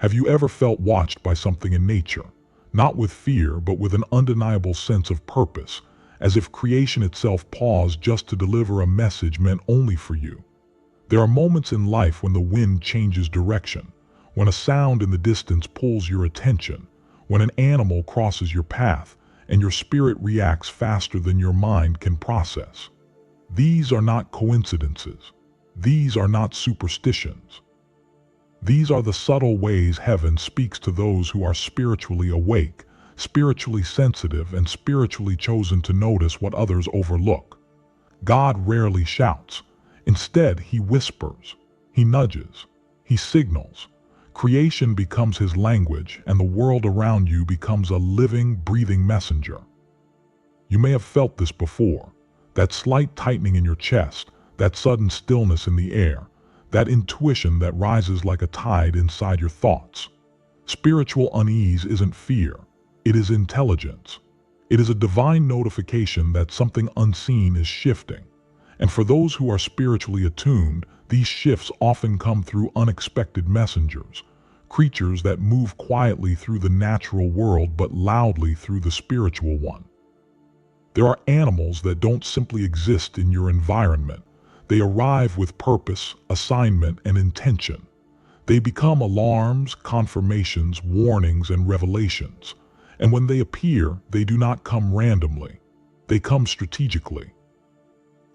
Have you ever felt watched by something in nature, not with fear but with an undeniable sense of purpose, as if creation itself paused just to deliver a message meant only for you? There are moments in life when the wind changes direction, when a sound in the distance pulls your attention, when an animal crosses your path, and your spirit reacts faster than your mind can process. These are not coincidences. These are not superstitions. These are the subtle ways heaven speaks to those who are spiritually awake, spiritually sensitive, and spiritually chosen to notice what others overlook. God rarely shouts. Instead, he whispers, he nudges, he signals. Creation becomes his language, and the world around you becomes a living, breathing messenger. You may have felt this before, that slight tightening in your chest, that sudden stillness in the air, that intuition that rises like a tide inside your thoughts. Spiritual unease isn't fear, it is intelligence. It is a divine notification that something unseen is shifting. And for those who are spiritually attuned, these shifts often come through unexpected messengers, creatures that move quietly through the natural world but loudly through the spiritual one. There are animals that don't simply exist in your environment. They arrive with purpose, assignment, and intention. They become alarms, confirmations, warnings, and revelations. And when they appear, they do not come randomly. They come strategically.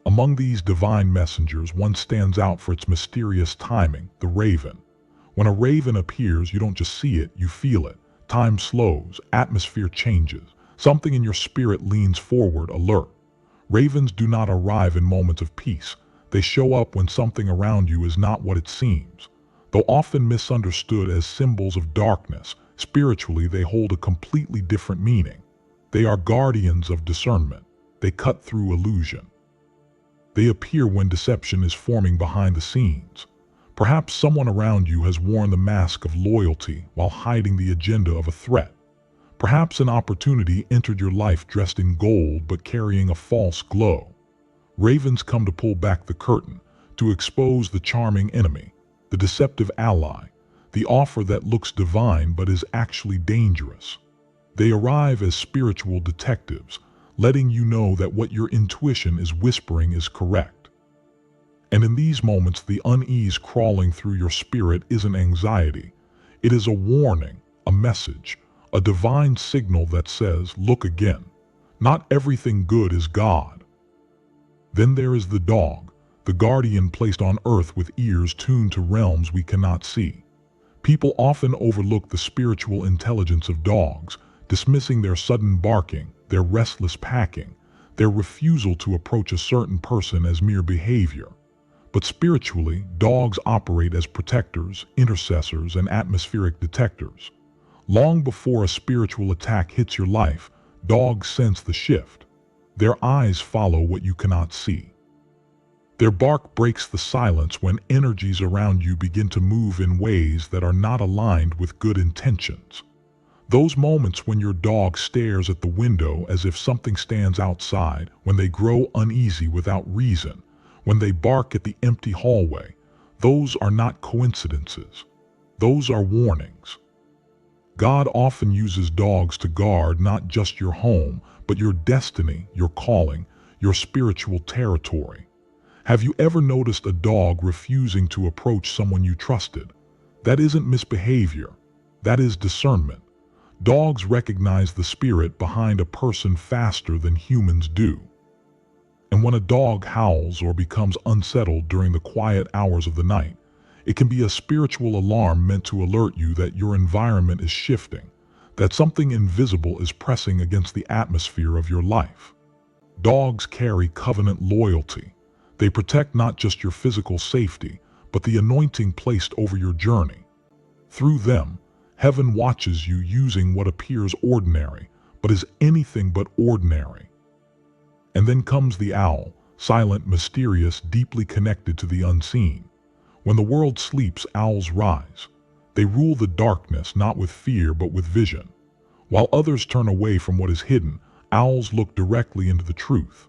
Among these divine messengers, one stands out for its mysterious timing, the raven. When a raven appears, you don't just see it, you feel it. Time slows, atmosphere changes. Something in your spirit leans forward, alert. Ravens do not arrive in moments of peace. They show up when something around you is not what it seems. Though often misunderstood as symbols of darkness, spiritually they hold a completely different meaning. They are guardians of discernment. They cut through illusion. They appear when deception is forming behind the scenes. Perhaps someone around you has worn the mask of loyalty while hiding the agenda of a threat. Perhaps an opportunity entered your life dressed in gold but carrying a false glow. Ravens come to pull back the curtain, to expose the charming enemy, the deceptive ally, the offer that looks divine but is actually dangerous. They arrive as spiritual detectives, letting you know that what your intuition is whispering is correct. And in these moments, the unease crawling through your spirit isn't anxiety. It is a warning, a message, a divine signal that says, look again. Not everything good is God. Then there is the dog, the guardian placed on earth with ears tuned to realms we cannot see. People often overlook the spiritual intelligence of dogs, dismissing their sudden barking, their restless packing, their refusal to approach a certain person as mere behavior. But spiritually, dogs operate as protectors, intercessors, and atmospheric detectors. Long before a spiritual attack hits your life, dogs sense the shift. Their eyes follow what you cannot see. Their bark breaks the silence when energies around you begin to move in ways that are not aligned with good intentions. Those moments when your dog stares at the window as if something stands outside, when they grow uneasy without reason, when they bark at the empty hallway, those are not coincidences. Those are warnings. God often uses dogs to guard not just your home, but your destiny, your calling, your spiritual territory. Have you ever noticed a dog refusing to approach someone you trusted? That isn't misbehavior. That is discernment. Dogs recognize the spirit behind a person faster than humans do. And when a dog howls or becomes unsettled during the quiet hours of the night, it can be a spiritual alarm meant to alert you that your environment is shifting, that something invisible is pressing against the atmosphere of your life. Dogs carry covenant loyalty. They protect not just your physical safety, but the anointing placed over your journey. Through them, heaven watches you using what appears ordinary, but is anything but ordinary. And then comes the owl, silent, mysterious, deeply connected to the unseen. When the world sleeps, owls rise. They rule the darkness not with fear but with vision. While others turn away from what is hidden, owls look directly into the truth.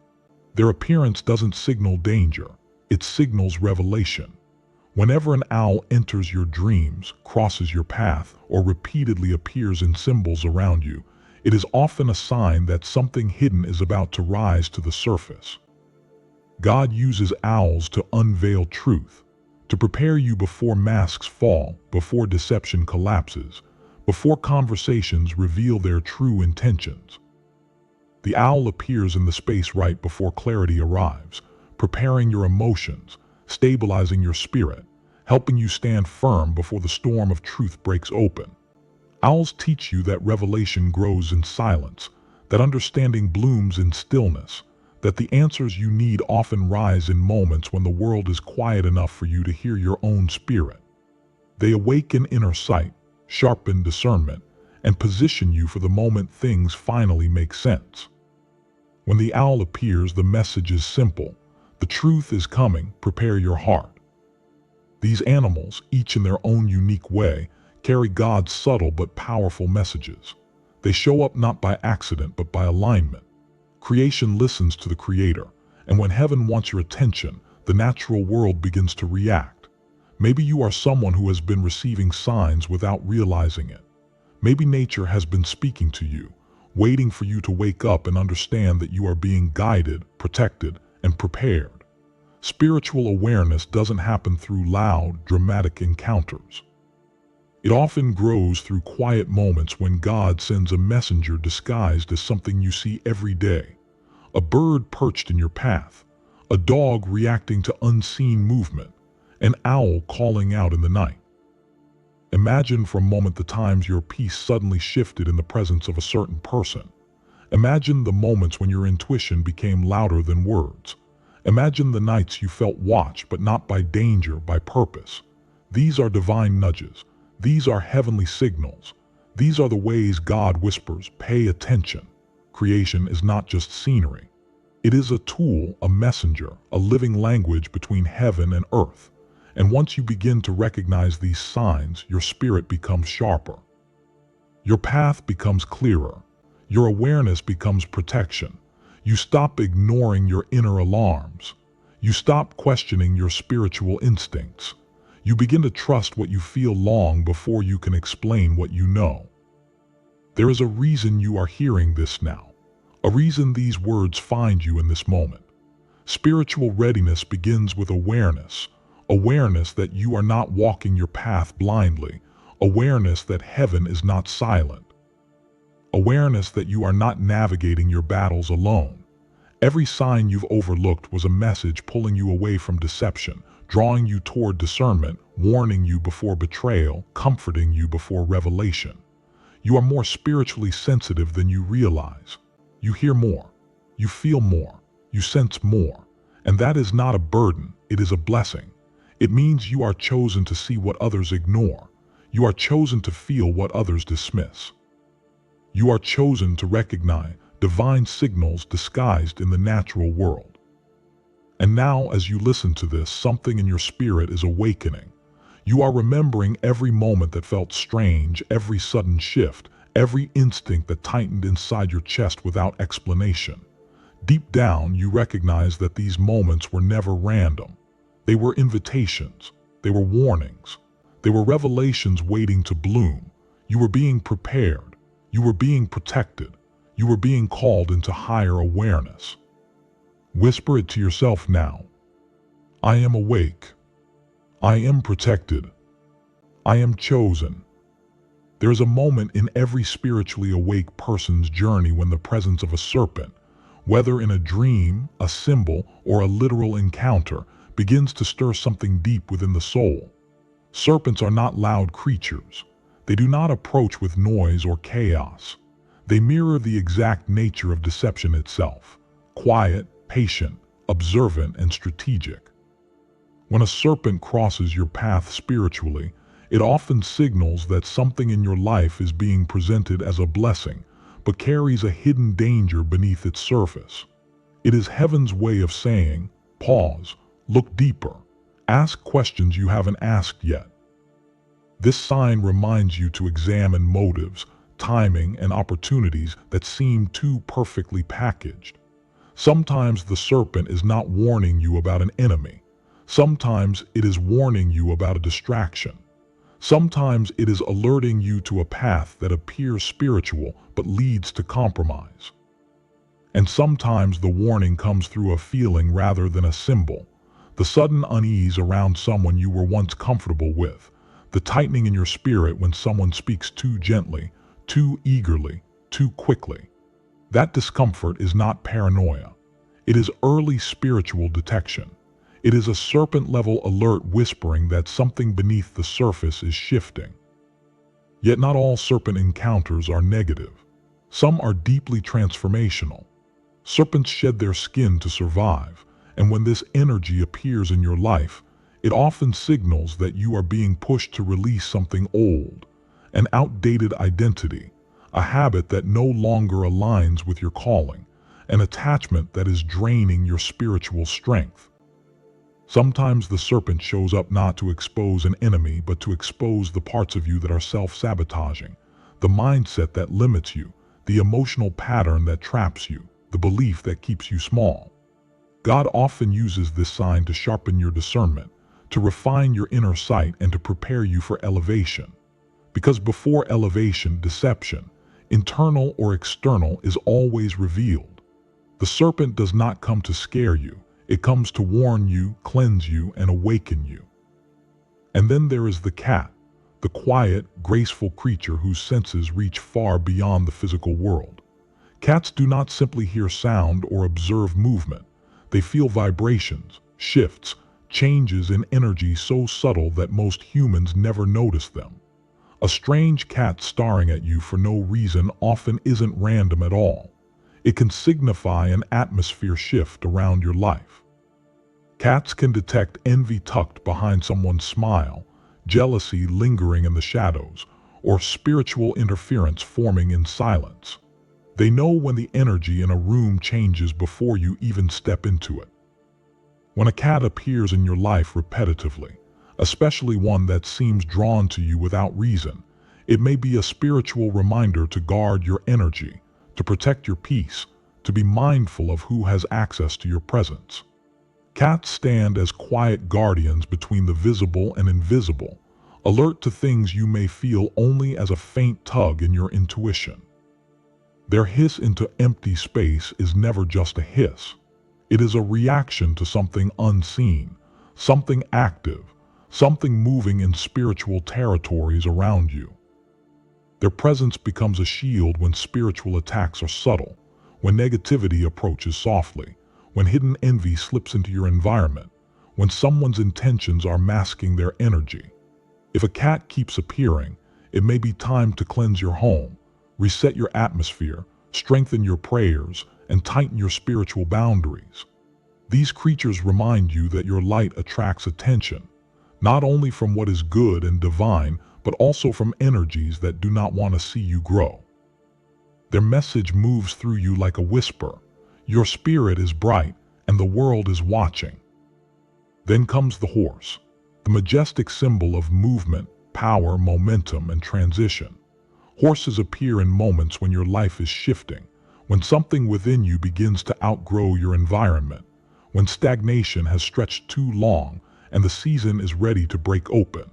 Their appearance doesn't signal danger, it signals revelation. Whenever an owl enters your dreams, crosses your path, or repeatedly appears in symbols around you, it is often a sign that something hidden is about to rise to the surface. God uses owls to unveil truth, to prepare you before masks fall, before deception collapses, before conversations reveal their true intentions. The owl appears in the space right before clarity arrives, preparing your emotions, stabilizing your spirit, helping you stand firm before the storm of truth breaks open. Owls teach you that revelation grows in silence, that understanding blooms in stillness, that the answers you need often rise in moments when the world is quiet enough for you to hear your own spirit. They awaken inner sight, sharpen discernment, and position you for the moment things finally make sense. When the owl appears, the message is simple. The truth is coming, prepare your heart. These animals, each in their own unique way, carry God's subtle but powerful messages. They show up not by accident but by alignment. Creation listens to the Creator, and when heaven wants your attention, the natural world begins to react. Maybe you are someone who has been receiving signs without realizing it. Maybe nature has been speaking to you, waiting for you to wake up and understand that you are being guided, protected, and prepared. Spiritual awareness doesn't happen through loud, dramatic encounters. It often grows through quiet moments when God sends a messenger disguised as something you see every day. A bird perched in your path, a dog reacting to unseen movement, an owl calling out in the night. Imagine for a moment the times your peace suddenly shifted in the presence of a certain person. Imagine the moments when your intuition became louder than words. Imagine the nights you felt watched, but not by danger, by purpose. These are divine nudges. These are heavenly signals. These are the ways God whispers, pay attention. Creation is not just scenery. It is a tool, a messenger, a living language between heaven and earth. And once you begin to recognize these signs, your spirit becomes sharper. Your path becomes clearer. Your awareness becomes protection. You stop ignoring your inner alarms. You stop questioning your spiritual instincts. You begin to trust what you feel long before you can explain what you know. There is a reason you are hearing this now, a reason these words find you in this moment. Spiritual readiness begins with awareness, awareness that you are not walking your path blindly, awareness that heaven is not silent, awareness that you are not navigating your battles alone. Every sign you've overlooked was a message pulling you away from deception, drawing you toward discernment, warning you before betrayal, comforting you before revelation. You are more spiritually sensitive than you realize. You hear more, you feel more, you sense more, and that is not a burden, it is a blessing. It means you are chosen to see what others ignore. You are chosen to feel what others dismiss. You are chosen to recognize divine signals disguised in the natural world. And now, as you listen to this, something in your spirit is awakening. You are remembering every moment that felt strange, every sudden shift, every instinct that tightened inside your chest without explanation. Deep down, you recognize that these moments were never random. They were invitations. They were warnings. They were revelations waiting to bloom. You were being prepared. You were being protected. You were being called into higher awareness. Whisper it to yourself now. I am awake. I am protected. I am chosen. There is a moment in every spiritually awake person's journey when the presence of a serpent, whether in a dream, a symbol, or a literal encounter, begins to stir something deep within the soul. Serpents are not loud creatures. They do not approach with noise or chaos. They mirror the exact nature of deception itself, quiet, patient, observant, and strategic. When a serpent crosses your path spiritually, it often signals that something in your life is being presented as a blessing, but carries a hidden danger beneath its surface. It is heaven's way of saying, pause, look deeper, ask questions you haven't asked yet. This sign reminds you to examine motives, timing, and opportunities that seem too perfectly packaged. Sometimes the serpent is not warning you about an enemy. Sometimes it is warning you about a distraction. Sometimes it is alerting you to a path that appears spiritual but leads to compromise. And sometimes the warning comes through a feeling rather than a symbol. The sudden unease around someone you were once comfortable with. The tightening in your spirit when someone speaks too gently, too eagerly, too quickly. That discomfort is not paranoia. It is early spiritual detection. It is a serpent-level alert whispering that something beneath the surface is shifting. Yet not all serpent encounters are negative. Some are deeply transformational. Serpents shed their skin to survive, and when this energy appears in your life, it often signals that you are being pushed to release something old, an outdated identity, a habit that no longer aligns with your calling, an attachment that is draining your spiritual strength. Sometimes the serpent shows up not to expose an enemy, but to expose the parts of you that are self-sabotaging, the mindset that limits you, the emotional pattern that traps you, the belief that keeps you small. God often uses this sign to sharpen your discernment, to refine your inner sight, and to prepare you for elevation. Because before elevation, deception, internal or external, is always revealed. The serpent does not come to scare you. It comes to warn you, cleanse you, and awaken you. And then there is the cat, the quiet, graceful creature whose senses reach far beyond the physical world. Cats do not simply hear sound or observe movement. They feel vibrations, shifts, changes in energy so subtle that most humans never notice them. A strange cat staring at you for no reason often isn't random at all. It can signify an atmosphere shift around your life. Cats can detect envy tucked behind someone's smile, jealousy lingering in the shadows, or spiritual interference forming in silence. They know when the energy in a room changes before you even step into it. When a cat appears in your life repetitively, especially one that seems drawn to you without reason, it may be a spiritual reminder to guard your energy, to protect your peace, to be mindful of who has access to your presence. Cats stand as quiet guardians between the visible and invisible, alert to things you may feel only as a faint tug in your intuition. Their hiss into empty space is never just a hiss. It is a reaction to something unseen, something active, something moving in spiritual territories around you. Their presence becomes a shield when spiritual attacks are subtle, when negativity approaches softly, when hidden envy slips into your environment, when someone's intentions are masking their energy. If a cat keeps appearing, it may be time to cleanse your home, reset your atmosphere, strengthen your prayers, and tighten your spiritual boundaries. These creatures remind you that your light attracts attention, not only from what is good and divine, but also from energies that do not want to see you grow. Their message moves through you like a whisper. Your spirit is bright, and the world is watching. Then comes the horse, the majestic symbol of movement, power, momentum, and transition. Horses appear in moments when your life is shifting, when something within you begins to outgrow your environment, when stagnation has stretched too long and the season is ready to break open.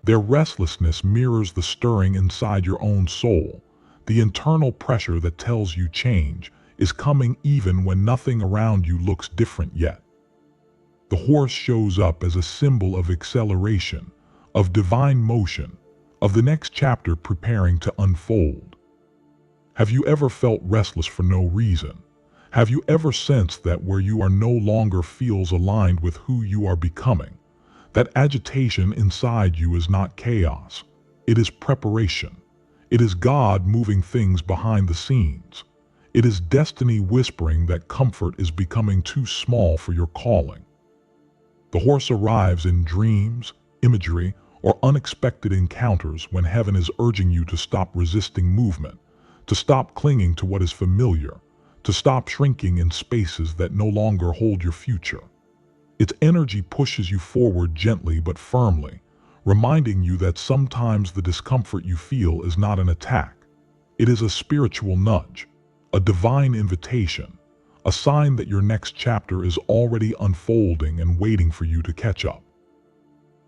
Their restlessness mirrors the stirring inside your own soul, the internal pressure that tells you change is coming even when nothing around you looks different yet. The horse shows up as a symbol of acceleration, of divine motion, of the next chapter preparing to unfold. Have you ever felt restless for no reason? Have you ever sensed that where you are no longer feels aligned with who you are becoming? That agitation inside you is not chaos. It is preparation. It is God moving things behind the scenes. It is destiny whispering that comfort is becoming too small for your calling. The horse arrives in dreams, imagery, or unexpected encounters when heaven is urging you to stop resisting movement, to stop clinging to what is familiar, to stop shrinking in spaces that no longer hold your future. Its energy pushes you forward gently but firmly, reminding you that sometimes the discomfort you feel is not an attack. It is a spiritual nudge, a divine invitation, a a sign that your next chapter is already unfolding and waiting for you to catch up.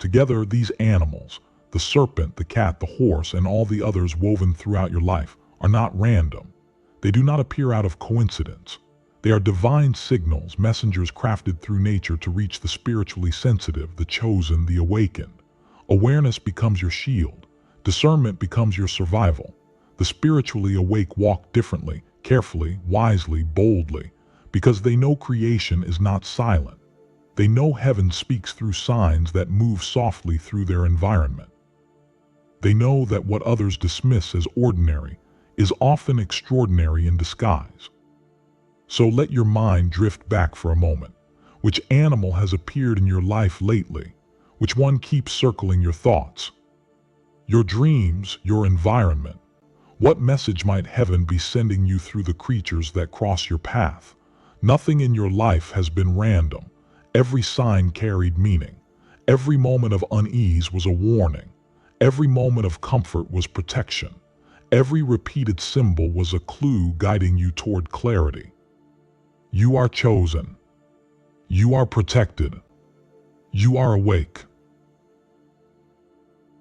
Together, these animals, the serpent, the cat, the horse, and all the others woven throughout your life, are not random. They do not appear out of coincidence. They are divine signals, messengers crafted through nature to reach the spiritually sensitive, the chosen, the awakened. Awareness becomes your shield. Discernment becomes your survival. The spiritually awake walk differently, carefully, wisely, boldly, because they know creation is not silent. They know heaven speaks through signs that move softly through their environment. They know that what others dismiss as ordinary is often extraordinary in disguise. So let your mind drift back for a moment. Which animal has appeared in your life lately? Which one keeps circling your thoughts? Your dreams, your environment. What message might heaven be sending you through the creatures that cross your path? Nothing in your life has been random. Every sign carried meaning. Every moment of unease was a warning. Every moment of comfort was protection. Every repeated symbol was a clue guiding you toward clarity. You are chosen. You are protected. You are awake.